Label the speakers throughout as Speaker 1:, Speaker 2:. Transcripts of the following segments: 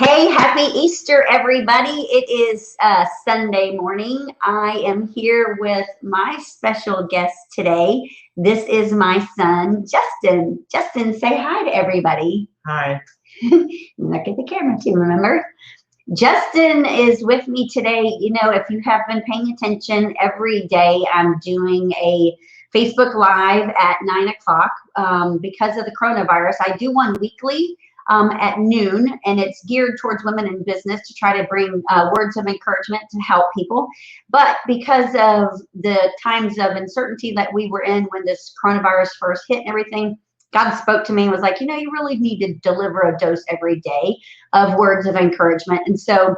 Speaker 1: Hey, happy Easter, everybody. It is Sunday morning. I am here with my special guest today. This is my son, Justin. Justin, say hi to everybody.
Speaker 2: Hi.
Speaker 1: Look at the camera too, remember? Justin is with me today. You know, if you have been paying attention, every day I'm doing a Facebook Live at 9 o'clock because of the coronavirus. I do one weekly at noon, and it's geared towards women in business to try to bring words of encouragement to help people. But because of the times of uncertainty that we were in when this coronavirus first hit and everything, God spoke to me and was like, you know, you really need to deliver a dose every day of words of encouragement. And so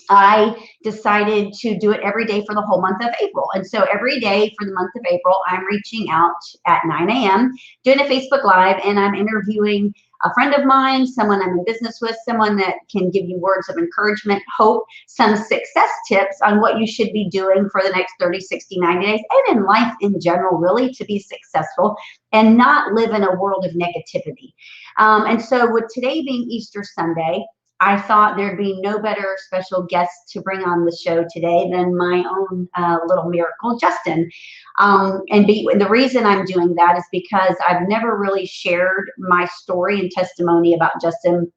Speaker 1: I decided to do it every day for the whole month of April. And so every day for the month of April, I'm reaching out at 9 a.m., doing a Facebook Live, and I'm interviewing a friend of mine, someone I'm in business with, someone that can give you words of encouragement, hope, some success tips on what you should be doing for the next 30, 60, 90 days, and in life in general, really, to be successful and not live in a world of negativity. And so with today being Easter Sunday, I thought there'd be no better special guest to bring on the show today than my own little miracle, Justin. The reason I'm doing that is because I've never really shared my story and testimony about Justin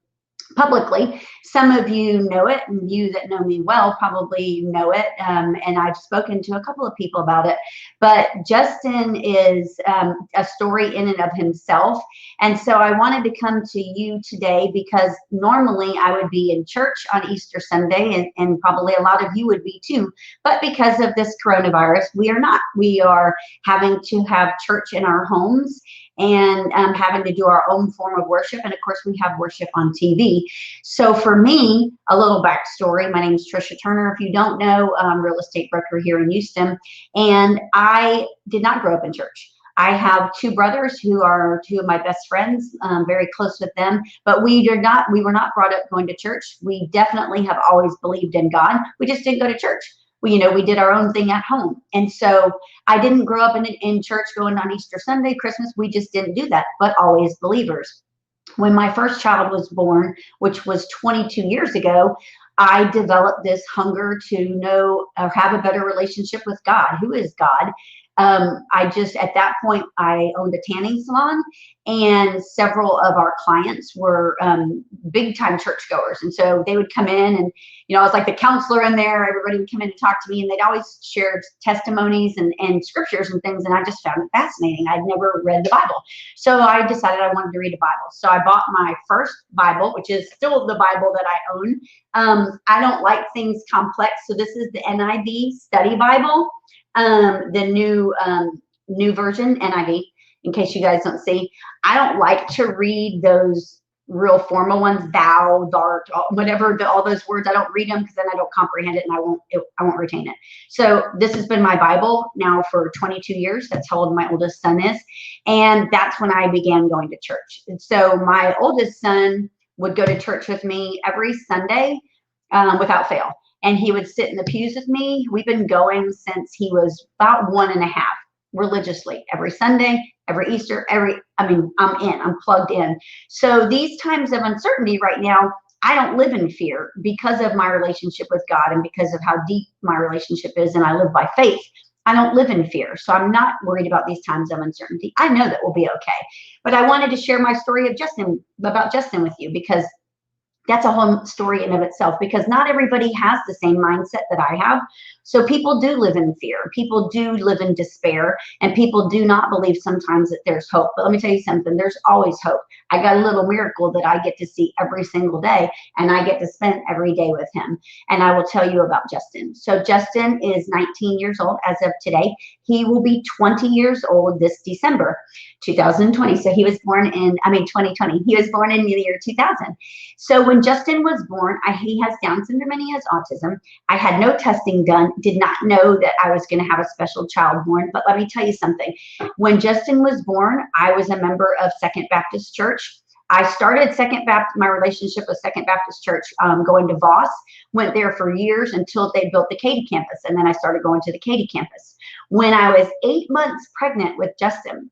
Speaker 1: publicly. Some of you know it, and you that know me well probably know it, and I've spoken to a couple of people about it. But Justin is a story in and of himself, and so I wanted to come to you today because normally I would be in church on Easter Sunday, and probably a lot of you would be too, but because of this coronavirus, we are not. We are having to have church in our homes and having to do our own form of worship. And of course, we have worship on TV. So for me, a little backstory, my name is Trisha Turner. If you don't know, I'm a real estate broker here in Houston. And I did not grow up in church. I have two brothers who are two of my best friends, very close with them, but we were not brought up going to church. We definitely have always believed in God. We just didn't go to church. We did our own thing at home. And so I didn't grow up in church going on Easter Sunday, Christmas. We just didn't do that, but always believers. When my first child was born, which was 22 years ago, I developed this hunger to know or have a better relationship with God. Who is God? At that point, I owned a tanning salon, and several of our clients were big time churchgoers. And so they would come in, and, I was like the counselor in there. Everybody would come in and talk to me, and they'd always share testimonies and scriptures and things. And I just found it fascinating. I'd never read the Bible. So I decided I wanted to read a Bible. So I bought my first Bible, which is still the Bible that I own. I don't like things complex. So this is the NIV Study Bible. The new version, NIV, in case you guys don't see. I don't like to read those real formal ones, thou, thart, whatever, all those words. I don't read them because then I don't comprehend it and I won't retain it. So this has been my Bible now for 22 years. That's how old my oldest son is. And that's when I began going to church. And so my oldest son would go to church with me every Sunday without fail. And he would sit in the pews with me. We've been going since he was about 1.5, religiously, every Sunday, every Easter, I'm plugged in. So these times of uncertainty right now, I don't live in fear because of my relationship with God and because of how deep my relationship is, and I live by faith. I don't live in fear. So I'm not worried about these times of uncertainty. I know that we'll be okay. But I wanted to share my story about Justin with you, because that's a whole story in of itself, because not everybody has the same mindset that I have. So people do live in fear. People do live in despair, and people do not believe sometimes that there's hope. But let me tell you something, there's always hope. I got a little miracle that I get to see every single day, and I get to spend every day with him. And I will tell you about Justin. So Justin is 19 years old as of today. He will be 20 years old this December, 2020. So he was born in, 2020. He was born in the year 2000. So when Justin was born, he has Down syndrome and he has autism. I had no testing done, did not know that I was going to have a special child born. But let me tell you something. When Justin was born, I was a member of Second Baptist Church. I started my relationship with Second Baptist Church, going to Voss, went there for years until they built the Katy campus. And then I started going to the Katy campus. When I was 8 months pregnant with Justin,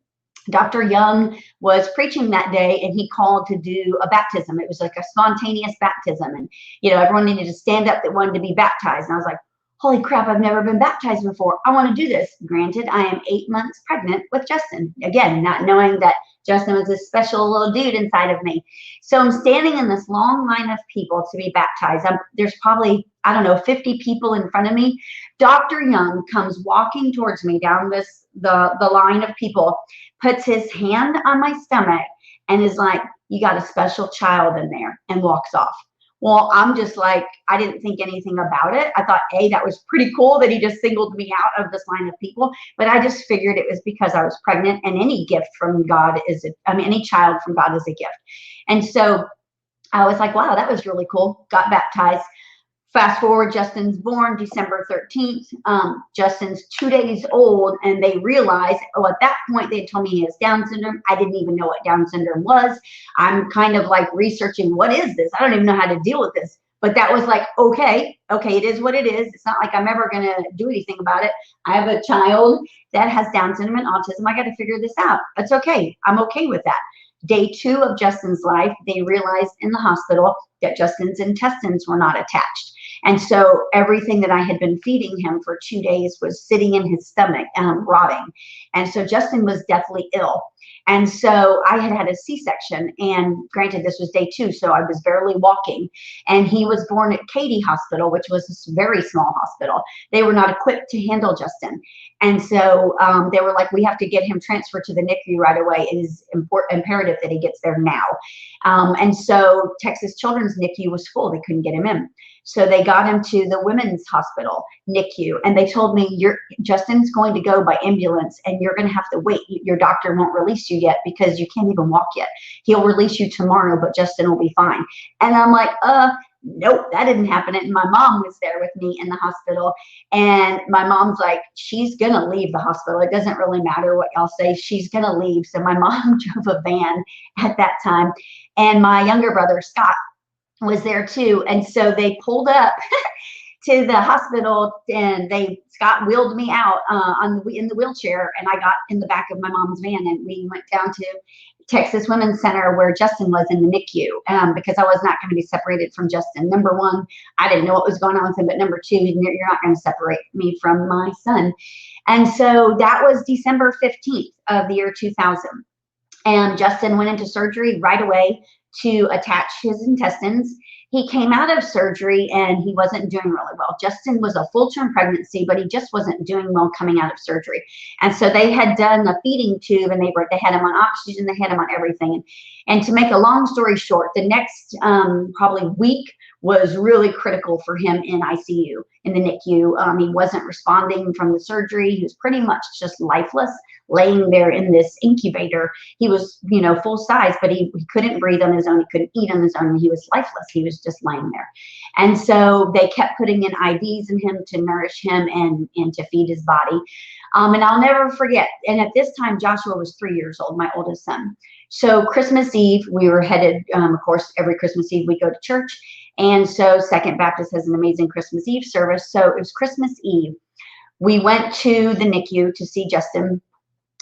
Speaker 1: Dr. Young was preaching that day, and he called to do a baptism. It was like a spontaneous baptism. And, everyone needed to stand up that wanted to be baptized. And I was like, holy crap, I've never been baptized before. I want to do this. Granted, I am 8 months pregnant with Justin. Again, not knowing that Justin was this special little dude inside of me. So I'm standing in this long line of people to be baptized. There's probably, I don't know, 50 people in front of me. Dr. Young comes walking towards me down the line of people, puts his hand on my stomach, and is like, you got a special child in there, and walks off. Well, I'm just like, I didn't think anything about it. I thought, that was pretty cool that he just singled me out of this line of people. But I just figured it was because I was pregnant, and any gift from God any child from God is a gift. And so I was like, wow, that was really cool. Got baptized. Fast forward, Justin's born December 13th. Justin's 2 days old, and they realized, at that point, they told me he has Down syndrome. I didn't even know what Down syndrome was. I'm kind of like researching, what is this? I don't even know how to deal with this. But that was like, okay, it is what it is. It's not like I'm ever going to do anything about it. I have a child that has Down syndrome and autism. I got to figure this out. That's okay. I'm okay with that. Day 2 of Justin's life, they realized in the hospital that Justin's intestines were not attached. And so everything that I had been feeding him for 2 days was sitting in his stomach, rotting. And so Justin was deathly ill. And so I had a C-section, and granted, this was day 2, so I was barely walking. And he was born at Katy Hospital, which was a very small hospital. They were not equipped to handle Justin. And so they were like, we have to get him transferred to the NICU right away. It is imperative that he gets there now. And so Texas Children's NICU was full. They couldn't get him in. So they got him to the Women's Hospital NICU, and they told me, Justin's going to go by ambulance, and you're going to have to wait. Your doctor won't release you yet because you can't even walk yet. He'll release you tomorrow, but Justin will be fine. And I'm like, nope, that didn't happen. And my mom was there with me in the hospital, and my mom's like, she's going to leave the hospital. It doesn't really matter what y'all say. She's going to leave. So my mom drove a van at that time, and my younger brother, Scott, was there too. And so they pulled up to the hospital, and Scott wheeled me out in the wheelchair, and I got in the back of my mom's van, and we went down to Texas Women's Center where Justin was in the NICU, because I was not going to be separated from Justin. Number one, I didn't know what was going on with him, but number 2, you're not going to separate me from my son. And so that was December 15th of the year 2000. And Justin went into surgery right away to attach his intestines. He came out of surgery, and he wasn't doing really well. Justin was a full-term pregnancy, but he just wasn't doing well coming out of surgery. And so they had done the feeding tube, and they had him on oxygen, they had him on everything. And to make a long story short, the next probably week was really critical for him in ICU, in the NICU. He wasn't responding from the surgery. He was pretty much just lifeless, laying there in this incubator. He was, full size, but he couldn't breathe on his own. He couldn't eat on his own. He was lifeless. He was just lying there. And so they kept putting in IVs in him to nourish him and to feed his body. And I'll never forget. And at this time, Joshua was 3 years old, my oldest son. So Christmas Eve, we were headed, of course, every Christmas Eve we go to church. And so Second Baptist has an amazing Christmas Eve service. So it was Christmas Eve. We went to the NICU to see Justin,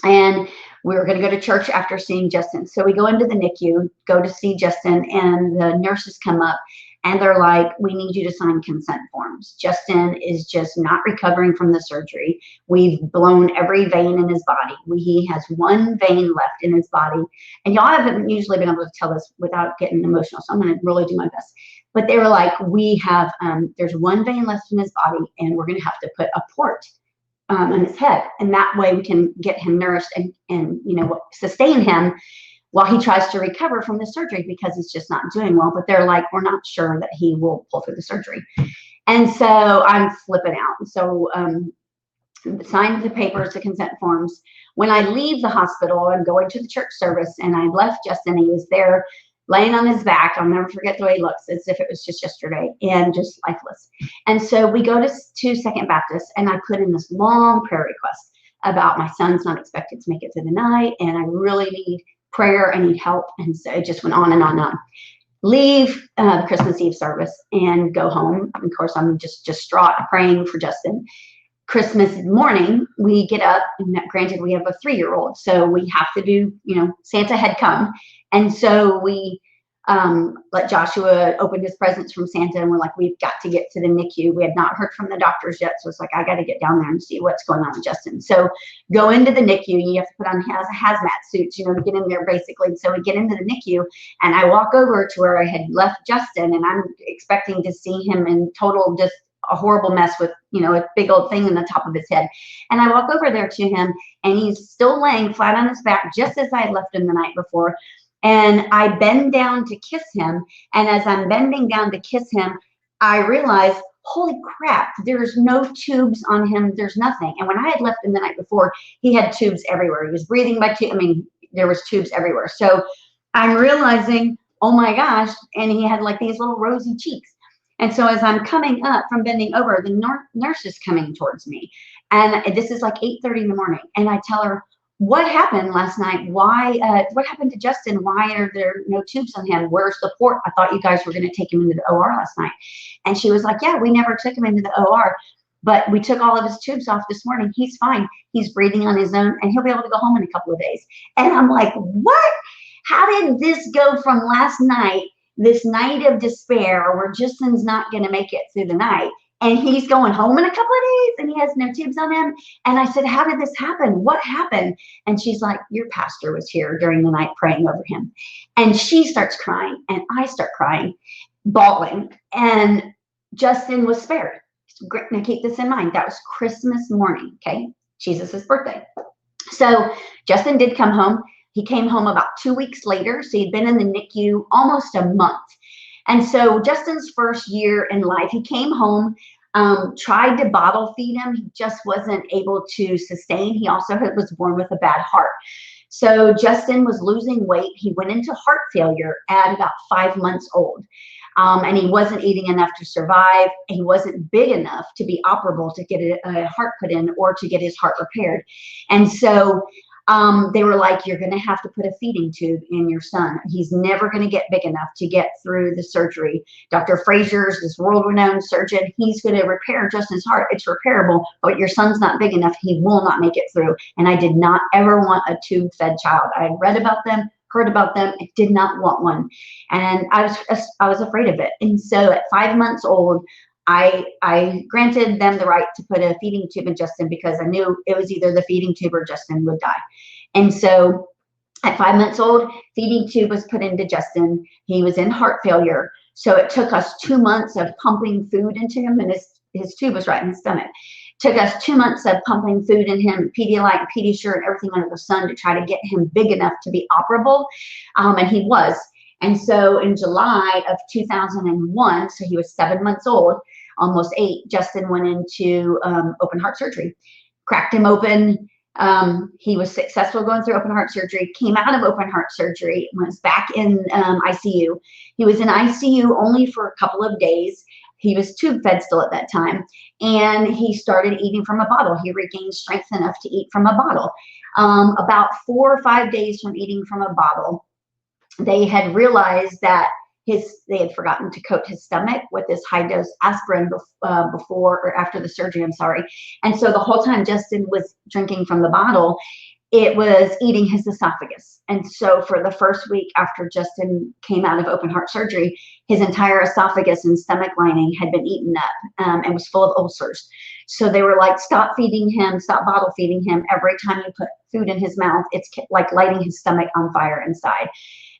Speaker 1: and we were going to go to church after seeing Justin. So we go into the NICU, go to see Justin, and the nurses come up, and they're like, we need you to sign consent forms. Justin is just not recovering from the surgery. We've blown every vein in his body. He has one vein left in his body. And y'all haven't usually been able to tell this without getting emotional, so I'm going to really do my best. But they were like, we have, there's one vein left in his body, and we're going to have to put a port on his head. And that way we can get him nourished and sustain him while he tries to recover from the surgery, because he's just not doing well. But they're like, we're not sure that he will pull through the surgery. And so I'm flipping out. So signed the papers, the consent forms. When I leave the hospital, I'm going to the church service, and I left Justin. He was there laying on his back. I'll never forget the way he looks, as if it was just yesterday, and just lifeless. And so we go to Second Baptist, and I put in this long prayer request about my son's not expected to make it through the night, and I really need prayer. I need help. And so it just went on and on and on. Leave the Christmas Eve service and go home. Of course, I'm just distraught, praying for Justin. Christmas morning, we get up, and granted, we have a 3-year-old, so we have to do, Santa had come. And so we let Joshua open his presents from Santa, and we're like, we've got to get to the NICU. We had not heard from the doctors yet, so it's like, I got to get down there and see what's going on with Justin. So go into the NICU, and you have to put on hazmat suits, to get in there basically. So we get into the NICU, and I walk over to where I had left Justin, and I'm expecting to see him in total just a horrible mess with, a big old thing in the top of his head. And I walk over there to him, and he's still laying flat on his back, just as I had left him the night before. And I bend down to kiss him. And as I'm bending down to kiss him, I realize, holy crap, there's no tubes on him. There's nothing. And when I had left him the night before, he had tubes everywhere. He was breathing by tubes. I mean, there was tubes everywhere. So I'm realizing, oh my gosh. And he had like these little rosy cheeks. And so as I'm coming up from bending over, the nurse is coming towards me. And this is like 8:30 in the morning. And I tell her, what happened last night? Why, what happened to Justin? Why are there no tubes on him? Where's the port? I thought you guys were going to take him into the OR last night. And she was like, yeah, we never took him into the OR, but we took all of his tubes off this morning. He's fine. He's breathing on his own, and he'll be able to go home in a couple of days. And I'm like, what? How did this go from last night, this night of despair where Justin's not going to make it through the night, and he's going home in a couple of days and he has no tubes on him? And I said, how did this happen? What happened? And she's like, your pastor was here during the night praying over him. And she starts crying, and I start crying, bawling, and Justin was spared. Now keep this in mind. That was Christmas morning, okay? Jesus' birthday. So Justin did come home. He came home about 2 weeks later. So he'd been in the NICU almost a month. And so Justin's first year in life, he came home, tried to bottle feed him. He just wasn't able to sustain. He also was born with a bad heart. So Justin was losing weight. He went into heart failure at about 5 months old. And he wasn't eating enough to survive. He wasn't big enough to be operable to get a heart put in or to get his heart repaired. And so they were like, you're going to have to put a feeding tube in your son. He's never going to get big enough to get through the surgery. Dr. Frazier's this world-renowned surgeon. He's going to repair Justin's heart. It's repairable, but your son's not big enough. He will not make it through. And I did not ever want a tube-fed child. I had read about them, heard about them. I did not want one. And I was afraid of it. And so at 5 months old, I granted them the right to put a feeding tube in Justin because I knew it was either the feeding tube or Justin would die. And so at 5 months old, feeding tube was put into Justin. He was in heart failure. So it took us 2 months of pumping food into him, and his tube was right in his stomach. Took us 2 months of pumping food in him, Pedialyte and Pediasure and everything under the sun to try to get him big enough to be operable. And he was. And so in July of 2001, so he was 7 months old, almost 8, Justin went into open heart surgery. Cracked him open. He was successful going through open heart surgery, came out of open heart surgery, was back in ICU. He was in ICU only for a couple of days. He was tube fed still at that time, and he started eating from a bottle. He regained strength enough to eat from a bottle. About 4 or 5 days from eating from a bottle, they had realized that they had forgotten to coat his stomach with this high dose aspirin before or after the surgery, I'm sorry. And so the whole time Justin was drinking from the bottle, it was eating his esophagus. And so for the first week after Justin came out of open heart surgery, his entire esophagus and stomach lining had been eaten up and was full of ulcers. So they were like, stop feeding him, stop bottle feeding him. Every time you put food in his mouth, it's like lighting his stomach on fire inside.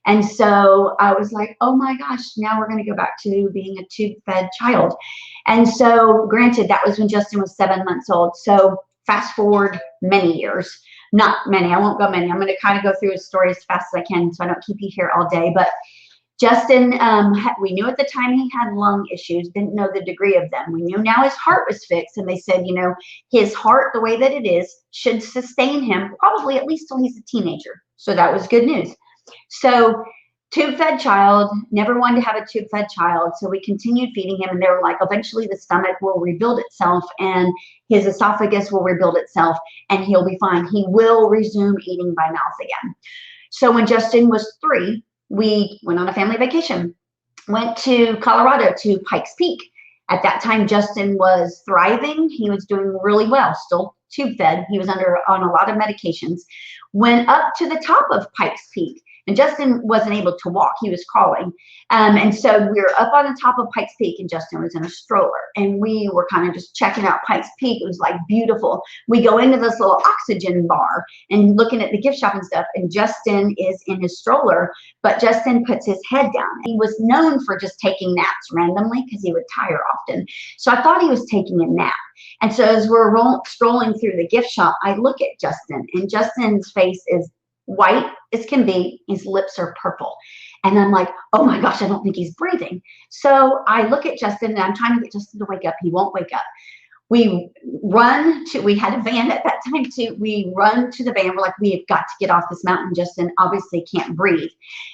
Speaker 1: And so I was like, oh my gosh, now we're going to go back to being a tube-fed child. And so granted, that was when Justin was 7 months old. So fast forward many years, not many, I won't go many. I'm going to kind of go through his story as fast as I can so I don't keep you here all day. But Justin, we knew at the time he had lung issues, didn't know the degree of them. We knew now his heart was fixed, and they said, his heart, the way that it is, should sustain him probably at least till he's a teenager. So that was good news. So tube-fed child, never wanted to have a tube-fed child. So we continued feeding him, and they were like, eventually the stomach will rebuild itself and his esophagus will rebuild itself and he'll be fine. He will resume eating by mouth again. So when Justin was 3, we went on a family vacation, went to Colorado to Pikes Peak. At that time, Justin was thriving. He was doing really well, still tube fed. He was on a lot of medications. Went up to the top of Pikes Peak. And Justin wasn't able to walk. He was crawling. And so we were up on the top of Pikes Peak, and Justin was in a stroller. And we were kind of just checking out Pikes Peak. It was like beautiful. We go into this little oxygen bar and looking at the gift shop and stuff. And Justin is in his stroller, but Justin puts his head down. He was known for just taking naps randomly because he would tire often. So I thought he was taking a nap. And so as we're strolling through the gift shop, I look at Justin, and Justin's face is white as can be. His lips are purple. And I'm like, oh my gosh, I don't think he's breathing. So I look at Justin, and I'm trying to get Justin to wake up. He won't wake up. We had a van at that time too. We run to the van. We're like, we have got to get off this mountain. Justin obviously can't breathe.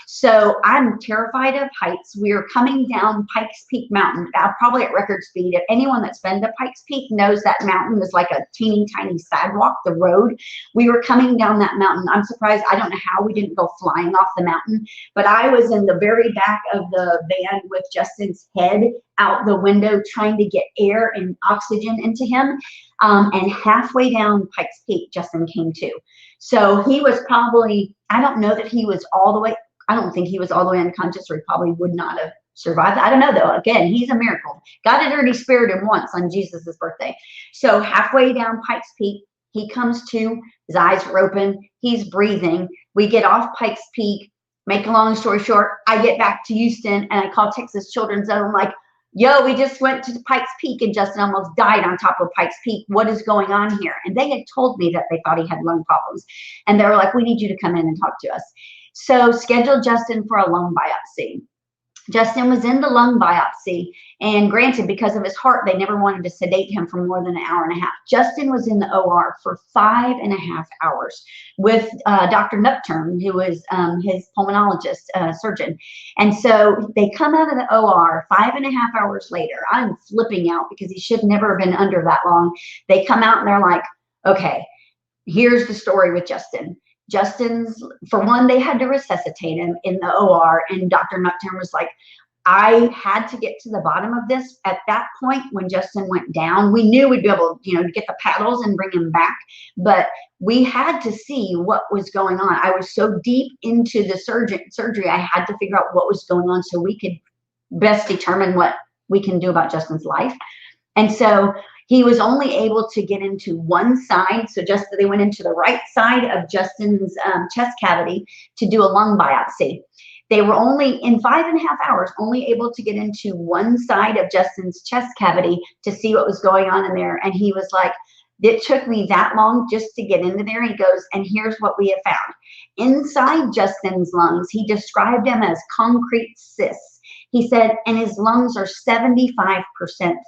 Speaker 1: So I'm terrified of heights. We are coming down Pikes Peak Mountain, probably at record speed. If anyone that's been to Pikes Peak knows that mountain was like a teeny tiny sidewalk, the road. We were coming down that mountain. I'm surprised. I don't know how we didn't go flying off the mountain, but I was in the very back of the van with Justin's head out the window trying to get air and oxygen into him. And halfway down Pikes Peak, Justin came to. So he was probably, I don't know that he was all the way, I don't think he was all the way unconscious, or he probably would not have survived. I don't know though. Again, he's a miracle. God had already spared him once on Jesus's birthday. So halfway down Pikes Peak, he comes to, his eyes are open, he's breathing. We get off Pikes Peak. Make a long story short, I get back to Houston and I call Texas Children's, and I'm like, yo, we just went to Pikes Peak and Justin almost died on top of Pikes Peak. What is going on here? And they had told me that they thought he had lung problems. And they were like, we need you to come in and talk to us. So scheduled Justin for a lung biopsy. Justin was in the lung biopsy, and granted, because of his heart, they never wanted to sedate him for more than an hour and a half. Justin was in the OR for 5.5 hours with Dr. Nupturn, who was his pulmonologist surgeon. And so they come out of the OR 5.5 hours later. I'm flipping out because he should never have been under that long. They come out and they're like, okay, here's the story with Justin. Justin's, for one, they had to resuscitate him in the OR, and Dr. Nupturn was like, I had to get to the bottom of this. At that point, when Justin went down, we knew we'd be able, to get the paddles and bring him back, but we had to see what was going on. I was so deep into the surgery, I had to figure out what was going on so we could best determine what we can do about Justin's life. And so he was only able to get into one side. So just they went into the right side of Justin's chest cavity to do a lung biopsy. They were only, in 5.5 hours, only able to get into one side of Justin's chest cavity to see what was going on in there. And he was like, it took me that long just to get into there. He goes, and here's what we have found. Inside Justin's lungs, he described them as concrete cysts. He said, and his lungs are 75%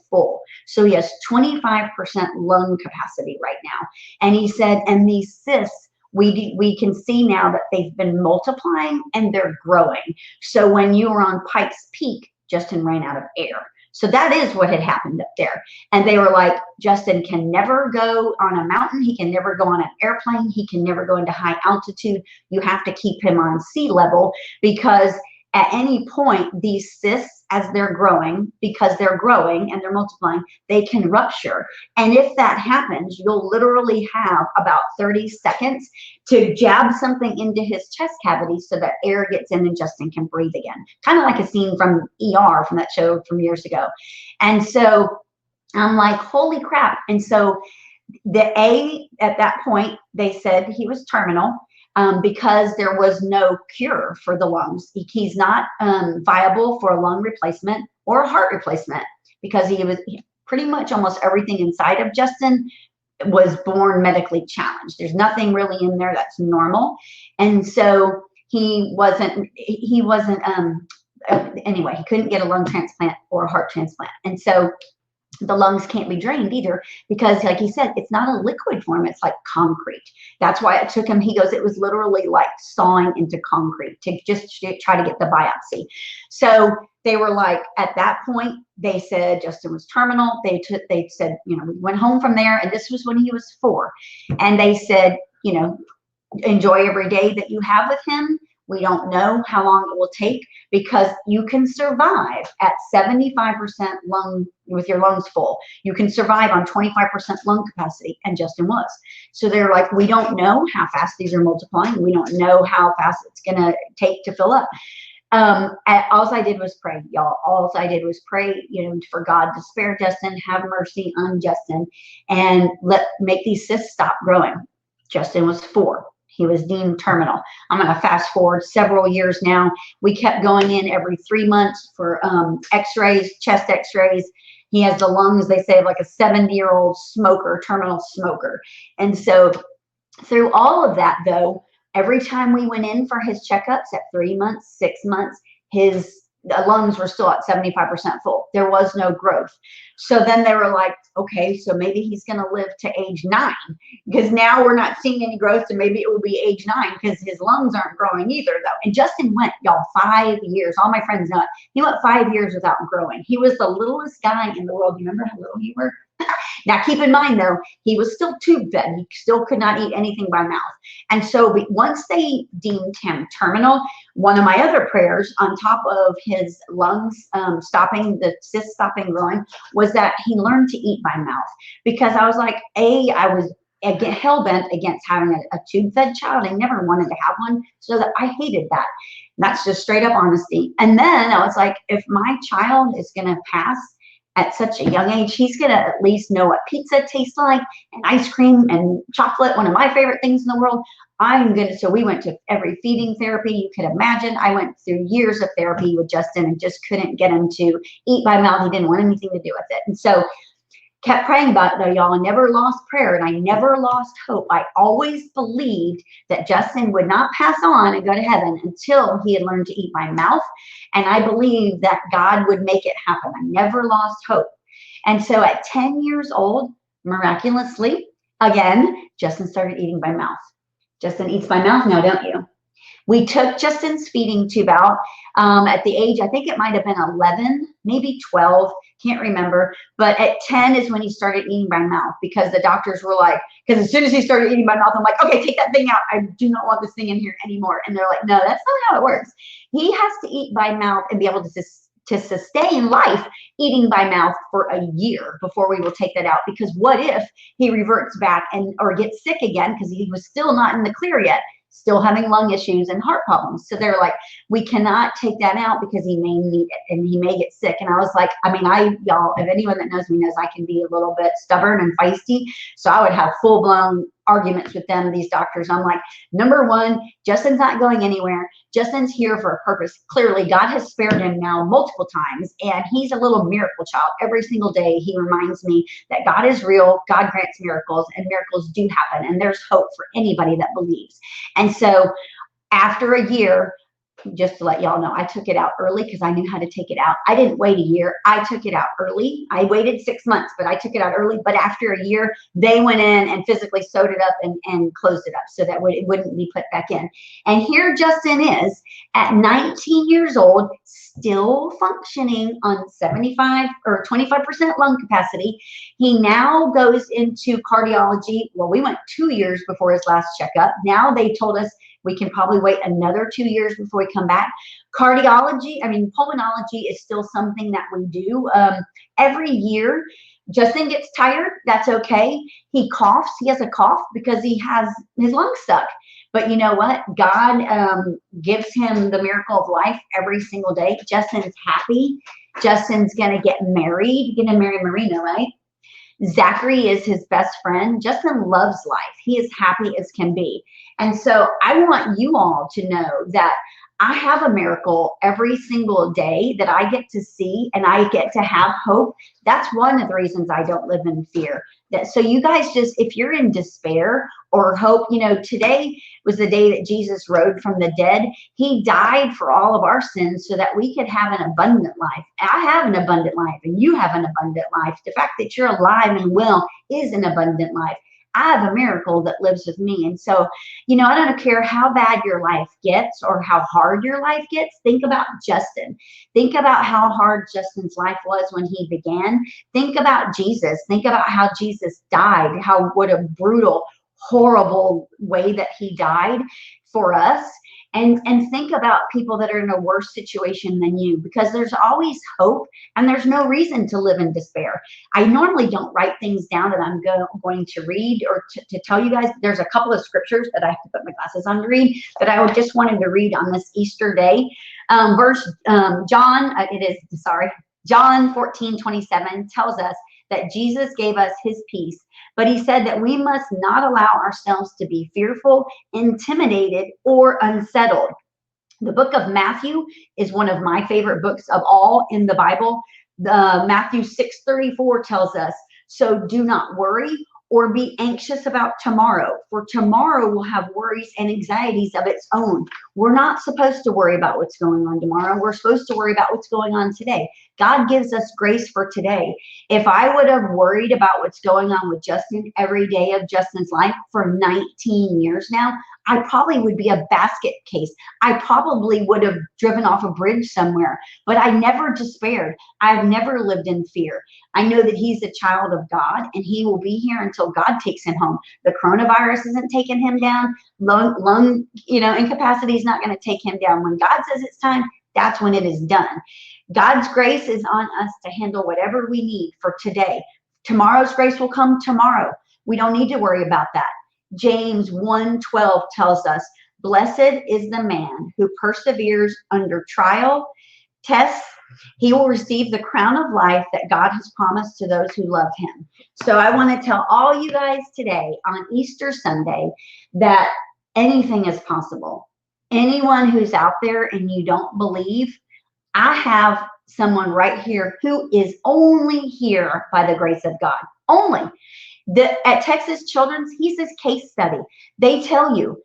Speaker 1: full. So he has 25% lung capacity right now. And he said, and these cysts, we can see now that they've been multiplying and they're growing. So when you were on Pikes Peak, Justin ran out of air. So that is what had happened up there. And they were like, Justin can never go on a mountain. He can never go on an airplane. He can never go into high altitude. You have to keep him on sea level, because at any point, these cysts, as they're growing, because they're growing and they're multiplying, they can rupture. And if that happens, you'll literally have about 30 seconds to jab something into his chest cavity so that air gets in and Justin can breathe again. Kind of like a scene from ER, from that show from years ago. And so I'm like, holy crap. And so at that point, they said he was terminal. Because there was no cure for the lungs. He's not viable for a lung replacement or a heart replacement, because pretty much almost everything inside of Justin was born medically challenged. There's nothing really in there that's normal. And so anyway, he couldn't get a lung transplant or a heart transplant. And so the lungs can't be drained either, because like he said, it's not a liquid form, it's like concrete. That's why it took him, he goes, it was literally like sawing into concrete to just try to get the biopsy. So they were like, at that point, they said Justin was terminal. They said, we went home from there, and this was when he was 4. And they said, enjoy every day that you have with him. We don't know how long it will take, because you can survive at 75% lung, with your lungs full. You can survive on 25% lung capacity, and Justin was. So they're like, we don't know how fast these are multiplying. We don't know how fast it's going to take to fill up. All I did was pray, y'all. All I did was pray, for God to spare Justin, have mercy on Justin, and make these cysts stop growing. Justin was 4. He was deemed terminal. I'm going to fast forward several years now. We kept going in every 3 months for x-rays, chest x-rays. He has the lungs, they say, like a 70-year-old smoker, terminal smoker. And so through all of that, though, every time we went in for his checkups at 3 months, 6 months, his lungs were still at 75% full. There was no growth. So then they were like, okay, so maybe he's going to live to age 9, because now we're not seeing any growth. So maybe it will be age 9, because his lungs aren't growing either, though. And Justin went, y'all, 5 years. All my friends know it. He went 5 years without growing. He was the littlest guy in the world. You remember how little you were? Now, keep in mind, though, he was still tube fed. He still could not eat anything by mouth. And so once they deemed him terminal, one of my other prayers on top of his lungs stopping, the cyst stopping growing, was that he learned to eat by mouth. Because I was like, I was hell-bent against having a tube-fed child. I never wanted to have one, so that I hated that. That's just straight up honesty. And then I was like, if my child is going to pass at such a young age, he's going to at least know what pizza tastes like, and ice cream and chocolate, one of my favorite things in the world. So we went to every feeding therapy you could imagine. I went through years of therapy with Justin and just couldn't get him to eat by mouth. He didn't want anything to do with it. And so kept praying about it, though, y'all. I never lost prayer, and I never lost hope. I always believed that Justin would not pass on and go to heaven until he had learned to eat by mouth. And I believed that God would make it happen. I never lost hope. And so at 10 years old, miraculously, again, Justin started eating by mouth. Justin eats by mouth now, don't you? We took Justin's feeding tube out at the age, I think it might have been 11, maybe 12, can't remember. But at 10 is when he started eating by mouth, because the doctors were like, because as soon as he started eating by mouth, I'm like, okay, take that thing out. I do not want this thing in here anymore. And they're like, no, that's not how it works. He has to eat by mouth and be able to sustain life eating by mouth for a year before we will take that out. Because what if he reverts back or gets sick again, because he was still not in the clear yet, still having lung issues and heart problems. So they're like, we cannot take that out because he may need it and he may get sick. And I was like, y'all, if anyone that knows me knows I can be a little bit stubborn and feisty. So I would have full-blown arguments with them, these doctors. I'm like, number one, Justin's not going anywhere. Justin's here for a purpose. Clearly, God has spared him now multiple times, and he's a little miracle child. Every single day, he reminds me that God is real, God grants miracles, and miracles do happen, and there's hope for anybody that believes. And so after a year, just to let y'all know, I took it out early because I knew how to take it out. I didn't wait a year. I took it out early. I waited 6 months, but I took it out early. But after a year, they went in and physically sewed it up and closed it up so that it wouldn't be put back in. And here Justin is at 19 years old, still functioning on 75 or 25% lung capacity. He now goes into cardiology. Well, we went 2 years before his last checkup. Now they told us we can probably wait another 2 years before we come back. Pulmonology is still something that we do every year. Justin gets tired. That's okay. He coughs. He has a cough because he has his lungs stuck. But you know what? God gives him the miracle of life every single day. Justin's happy. Justin's going to get married. He's going to marry Marina, right? Zachary is his best friend. Justin loves life. He is happy as can be. And so I want you all to know that I have a miracle every single day that I get to see, and I get to have hope. That's one of the reasons I don't live in fear. So you guys just, if you're in despair or hope, today was the day that Jesus rose from the dead. He died for all of our sins so that we could have an abundant life. I have an abundant life, and you have an abundant life. The fact that you're alive and well is an abundant life. I have a miracle that lives with me. And so, I don't care how bad your life gets or how hard your life gets. Think about Justin. Think about how hard Justin's life was when he began. Think about Jesus. Think about how Jesus died, what a brutal, horrible way that he died for us. and think about people that are in a worse situation than you, because there's always hope and there's no reason to live in despair. I normally don't write things down that I'm going to read or to tell you guys. There's a couple of scriptures that I have to put my glasses on to read that I just wanted to read on this Easter day. John 14:27 tells us that Jesus gave us his peace, but he said that we must not allow ourselves to be fearful, intimidated, or unsettled. The book of Matthew is one of my favorite books of all in the Bible. Matthew 6:34 tells us, so do not worry or be anxious about tomorrow, for tomorrow will have worries and anxieties of its own. We're not supposed to worry about what's going on tomorrow. We're supposed to worry about what's going on today. God gives us grace for today. If I would have worried about what's going on with Justin every day of Justin's life for 19 years now, I probably would be a basket case. I probably would have driven off a bridge somewhere, but I never despaired. I've never lived in fear. I know that he's a child of God and he will be here until God takes him home. The coronavirus isn't taking him down. Lung incapacity is not going to take him down. When God says it's time, that's when it is done. God's grace is on us to handle whatever we need for today. Tomorrow's grace will come tomorrow. We don't need to worry about that. James 1:12 tells us, blessed is the man who perseveres under trial, tests. He will receive the crown of life that God has promised to those who love him. So I want to tell all you guys today on Easter Sunday that anything is possible. Anyone who's out there and you don't believe, I have someone right here who is only here by the grace of God. Only. At Texas Children's, he's his case study. They tell you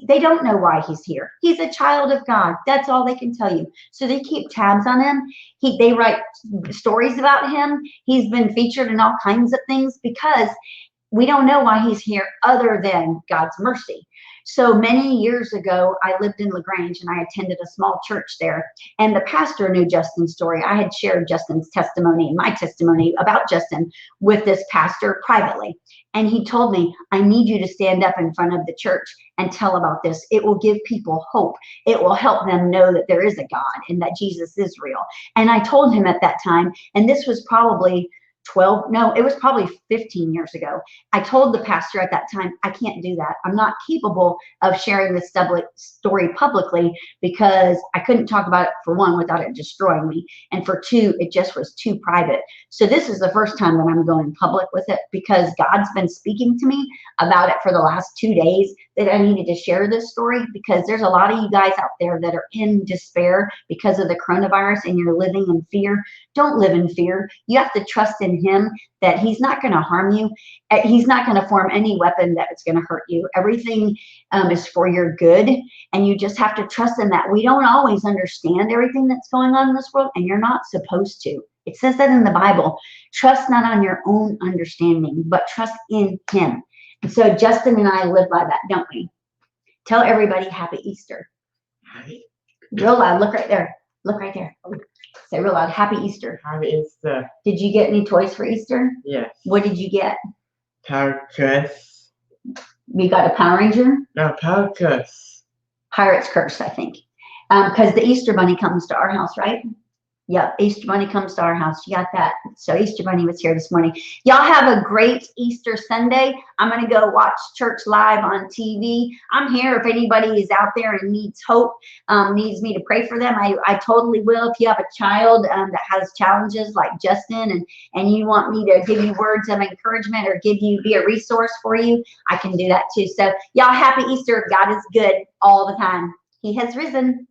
Speaker 1: they don't know why he's here. He's a child of God. That's all they can tell you. So they keep tabs on him. They write stories about him. He's been featured in all kinds of things because we don't know why he's here other than God's mercy. So many years ago, I lived in LaGrange and I attended a small church there. And the pastor knew Justin's story. I had shared Justin's testimony and my testimony about Justin with this pastor privately. And he told me, I need you to stand up in front of the church and tell about this. It will give people hope. It will help them know that there is a God and that Jesus is real. And I told him at that time, and this was probably 15 years ago. I told the pastor at that time, I can't do that. I'm not capable of sharing this story publicly because I couldn't talk about it, for one, without it destroying me. And for two, it just was too private. So this is the first time that I'm going public with it because God's been speaking to me about it for the last 2 days that I needed to share this story because there's a lot of you guys out there that are in despair because of the coronavirus and you're living in fear. Don't live in fear. You have to trust in him that he's not going to harm you. He's not going to form any weapon that's going to hurt you. Everything is for your good. And you just have to trust in that. We don't always understand everything that's going on in this world, and you're not supposed to. It says that in the Bible. Trust not on your own understanding, but trust in him. And so Justin and I live by that, don't we? Tell everybody happy Easter. Real loud. Look right there. Look right there. Say real loud, happy Easter.
Speaker 2: Happy Easter.
Speaker 1: Did you get any toys for Easter?
Speaker 2: Yes.
Speaker 1: What did you get?
Speaker 2: Power Curse.
Speaker 1: You got a Power Ranger?
Speaker 2: No, Power Curse.
Speaker 1: Pirate's Curse, I think. Because the Easter Bunny comes to our house, right? Yep, Easter Bunny comes to our house. You got that. So Easter Bunny was here this morning. Y'all have a great Easter Sunday. I'm going to go watch church live on TV. I'm here if anybody is out there and needs hope, needs me to pray for them. I totally will. If you have a child that has challenges like Justin and you want me to give you words of encouragement or be a resource for you, I can do that too. So y'all happy Easter. God is good all the time. He has risen.